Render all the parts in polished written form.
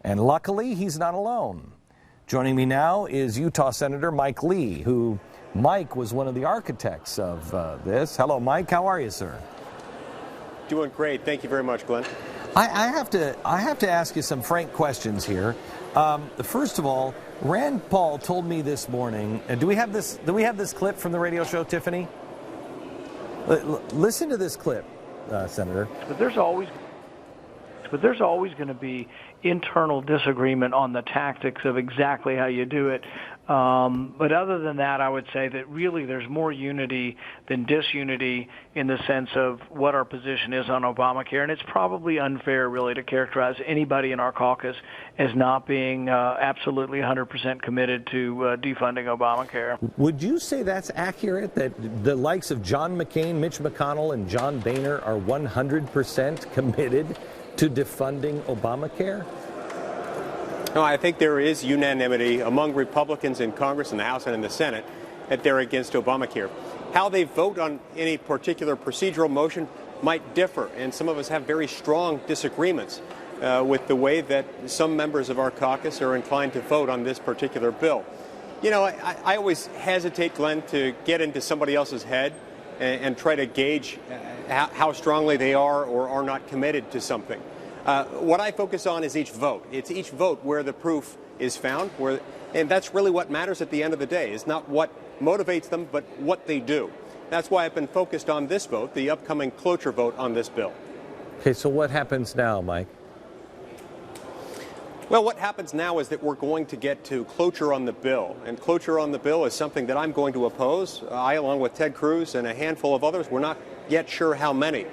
And luckily, he's not alone. Joining me now is Utah Senator Mike Lee, who Mike was one of the architects of this. Hello, Mike. How are you, sir? Doing great. Thank you very much, Glenn. I have to ask you some frank questions here. First of all, Rand Paul told me this morning. Do we have this clip from the radio show, Tiffany? Listen to this clip, Senator. But there's always going to be internal disagreement on the tactics of exactly how you do it. But other than that, I would say that really there's more unity than disunity in the sense of what our position is on Obamacare. And it's probably unfair, really, to characterize anybody in our caucus as not being absolutely 100% committed to defunding Obamacare. Would you say that's accurate, that the likes of John McCain, Mitch McConnell, and John Boehner are 100% committed to defunding Obamacare? No, I think there is unanimity among Republicans in Congress, in the House and in the Senate, that they're against Obamacare. How they vote on any particular procedural motion might differ, and some of us have very strong disagreements with the way that some members of our caucus are inclined to vote on this particular bill. You know, I always hesitate, Glenn, to get into somebody else's head and try to gauge how strongly they are or are not committed to something. What I focus on is each vote. It's each vote where the proof is found, and that's really what matters at the end of the day. It's not what motivates them, but what they do. That's why I've been focused on this vote, the upcoming cloture vote on this bill. Okay, so what happens now, Mike? Well, what happens now is that we're going to get to cloture on the bill, and cloture on the bill is something that I'm going to oppose. I, along with Ted Cruz and a handful of others, we're not yet sure how many.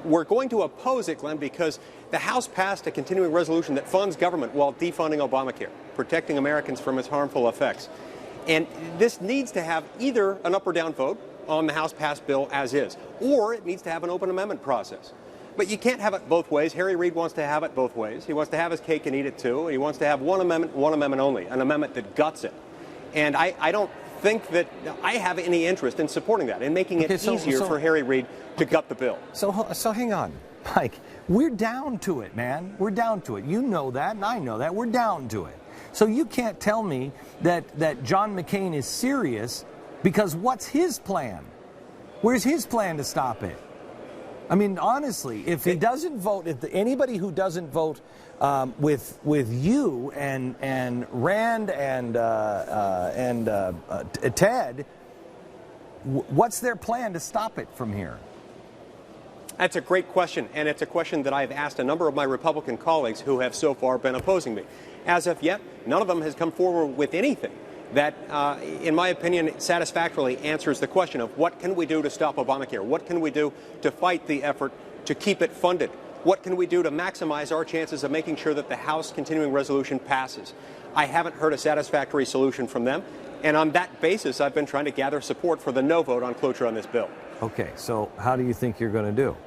We're going to oppose it, Glenn, because the House passed a continuing resolution that funds government while defunding Obamacare, protecting Americans from its harmful effects. And this needs to have either an up or down vote on the House-passed bill as is, or it needs to have an open amendment process. But you can't have it both ways. Harry Reid wants to have it both ways. He wants to have his cake and eat it too. He wants to have one amendment only, an amendment that guts it. And I don't think that I have any interest in supporting that, in making it easier for Harry Reid to gut the bill. So hang on, Mike. We're down to it, man. We're down to it. You know that, and I know that. We're down to it. So you can't tell me that John McCain is serious, because what's his plan? Where's his plan to stop it? I mean, honestly, if he doesn't vote, if anybody who doesn't vote with you and Rand and Ted, what's their plan to stop it from here? That's a great question, and it's a question that I've asked a number of my Republican colleagues who have so far been opposing me. As of yet, none of them has come forward with anything that, in my opinion, satisfactorily answers the question of what can we do to stop Obamacare? What can we do to fight the effort to keep it funded? What can we do to maximize our chances of making sure that the House continuing resolution passes? I haven't heard a satisfactory solution from them, and on that basis, I've been trying to gather support for the no vote on cloture on this bill. Okay, so how do you think you're going to do?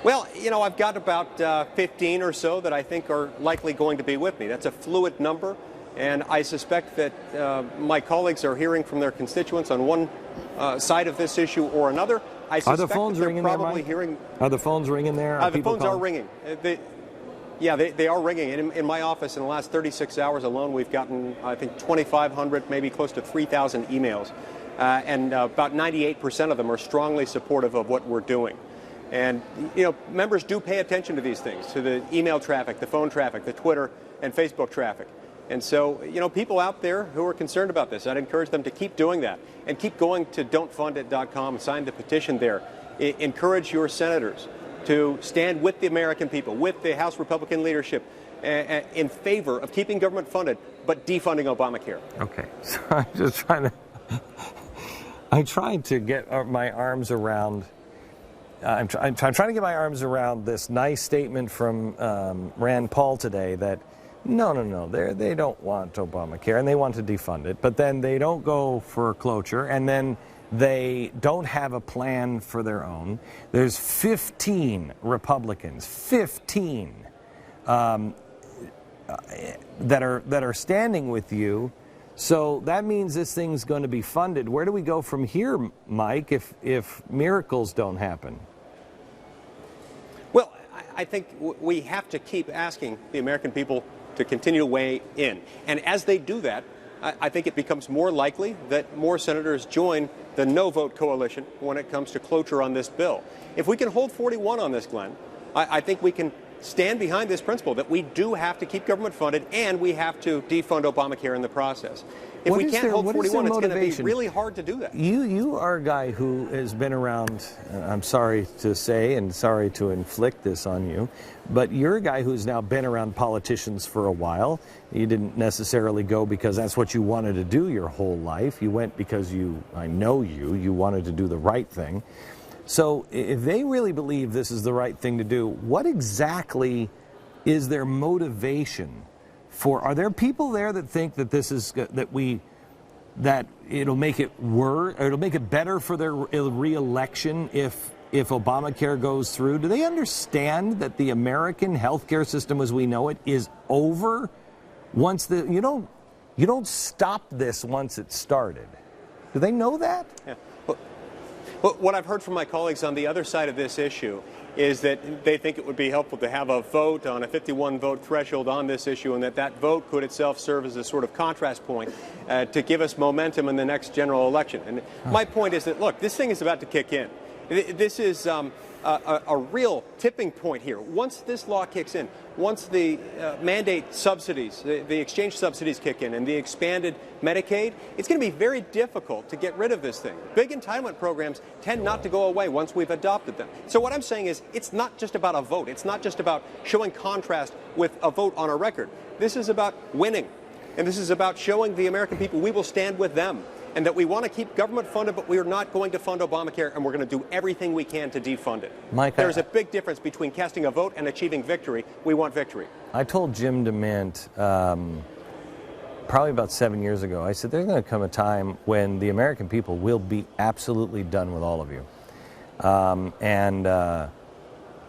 Well, you know, I've got about 15 or so that I think are likely going to be with me. That's a fluid number, and I suspect that my colleagues are hearing from their constituents on one side of this issue or another. I suspect are the phones that they're ringing probably there, hearing. Are the phones ringing there? The phones are ringing. They are ringing. In my office, in the last 36 hours alone, we've gotten, I think, 2,500, maybe close to 3,000 emails. And about 98% of them are strongly supportive of what we're doing. And, you know, members do pay attention to these things, to the email traffic, the phone traffic, the Twitter and Facebook traffic. And so, you know, people out there who are concerned about this, I'd encourage them to keep doing that and keep going to don'tfundit.com and sign the petition there. Encourage your senators to stand with the American people, with the House Republican leadership in favor of keeping government funded, but defunding Obamacare. Okay, so I'm just trying to get my arms around. I'm trying to get my arms around this nice statement from Rand Paul today that no, they don't want Obamacare and they want to defund it, but then they don't go for cloture, and then they don't have a plan for their own. There's 15 Republicans, 15 that are standing with you. So that means this thing's going to be funded. Where do we go from here, Mike, if miracles don't happen? Well, I think we have to keep asking the American people to continue to weigh in. And as they do that, I think it becomes more likely that more senators join the no-vote coalition when it comes to cloture on this bill. If we can hold 41 on this, Glenn, I think we can stand behind this principle that we do have to keep government funded and we have to defund Obamacare in the process. If we can't hold 41, it's going to be really hard to do that. You are a guy who has been around, I'm sorry to say and sorry to inflict this on you, but you're a guy who's now been around politicians for a while. You didn't necessarily go because that's what you wanted to do your whole life. You went because I know you wanted to do the right thing. So if they really believe this is the right thing to do, what exactly is their motivation for? Are there people there that think that this is that it'll make it worse, or it'll make it better for their re-election if Obamacare goes through? Do they understand that the American healthcare system as we know it is over once you don't stop this once it's started? Do they know that? Yeah. Well, what I've heard from my colleagues on the other side of this issue is that they think it would be helpful to have a vote on a 51-vote threshold on this issue, and that vote could itself serve as a sort of contrast point to give us momentum in the next general election. And my point is that, look, this thing is about to kick in. This is a real tipping point here. Once this law kicks in, once the mandate subsidies, the exchange subsidies kick in and the expanded Medicaid, it's going to be very difficult to get rid of this thing. Big entitlement programs tend not to go away once we've adopted them. So what I'm saying is it's not just about a vote. It's not just about showing contrast with a vote on a record. This is about winning. And this is about showing the American people we will stand with them, and that we want to keep government funded, but we are not going to fund Obamacare, and we're going to do everything we can to defund it. Mike, there's a big difference between casting a vote and achieving victory. We want victory. I told Jim DeMint probably about 7 years ago, I said there's going to come a time when the American people will be absolutely done with all of you.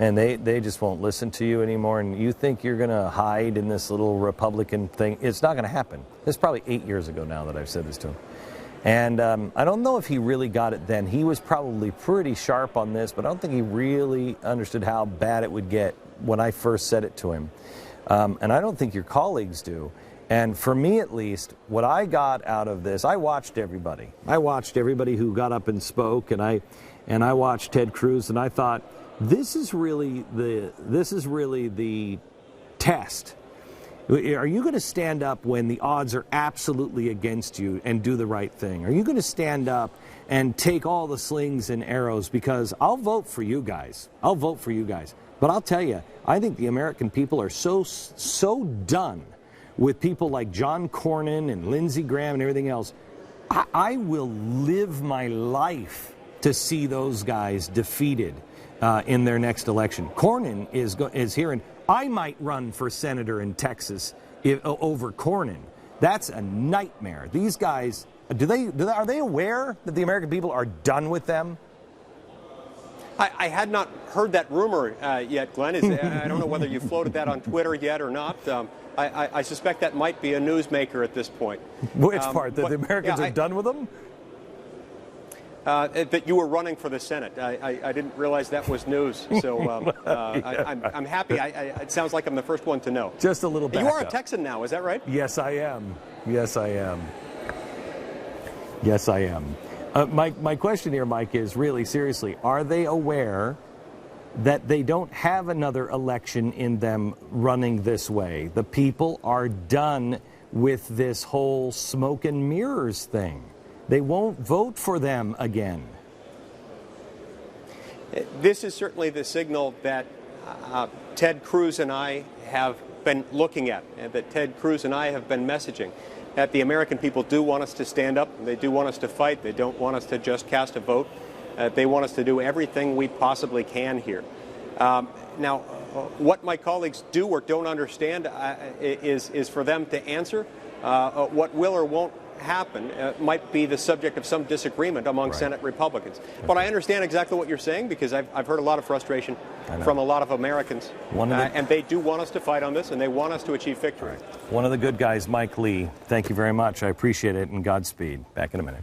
And they just won't listen to you anymore, and you think you're going to hide in this little Republican thing. It's not going to happen. This is probably 8 years ago now that I've said this to him. And I don't know if he really got it then. He was probably pretty sharp on this, but I don't think he really understood how bad it would get when I first said it to him. And I don't think your colleagues do. And for me, at least, what I got out of this, I watched everybody. I watched everybody who got up and spoke, and I watched Ted Cruz, and I thought, this is really the test. Are you going to stand up when the odds are absolutely against you and do the right thing? Are you going to stand up and take all the slings and arrows? Because I'll vote for you guys. I'll vote for you guys. But I'll tell you, I think the American people are so done with people like John Cornyn and Lindsey Graham and everything else. I will live my life to see those guys defeated in their next election. Cornyn is here, and I might run for senator in Texas over Cornyn. That's a nightmare. These guys, are they aware that the American people are done with them? I had not heard that rumor yet, Glenn. I don't know whether you floated that on Twitter yet or not. I suspect that might be a newsmaker at this point. Which part? That the Americans are done with them? That you were running for the Senate. I didn't realize that was news. So I'm happy. It sounds like I'm the first one to know. Just a little bit. You are a Texan now, is that right? Yes, I am. Yes, I am. Yes, I am. My question here, Mike, is really seriously, are they aware that they don't have another election in them running this way? The people are done with this whole smoke and mirrors thing. They won't vote for them again. This is certainly the signal that Ted Cruz and I have been looking at, and that Ted Cruz and I have been messaging, that the American people do want us to stand up. They do want us to fight. They don't want us to just cast a vote. They want us to do everything we possibly can here. Now, what my colleagues do or don't understand is for them to answer. What will or won't happen might be the subject of some disagreement among Senate Republicans. But I understand exactly what you're saying, because I've heard a lot of frustration from a lot of Americans. And they do want us to fight on this, and they want us to achieve victory. One of the good guys, Mike Lee, thank you very much. I appreciate it, and Godspeed. Back in a minute.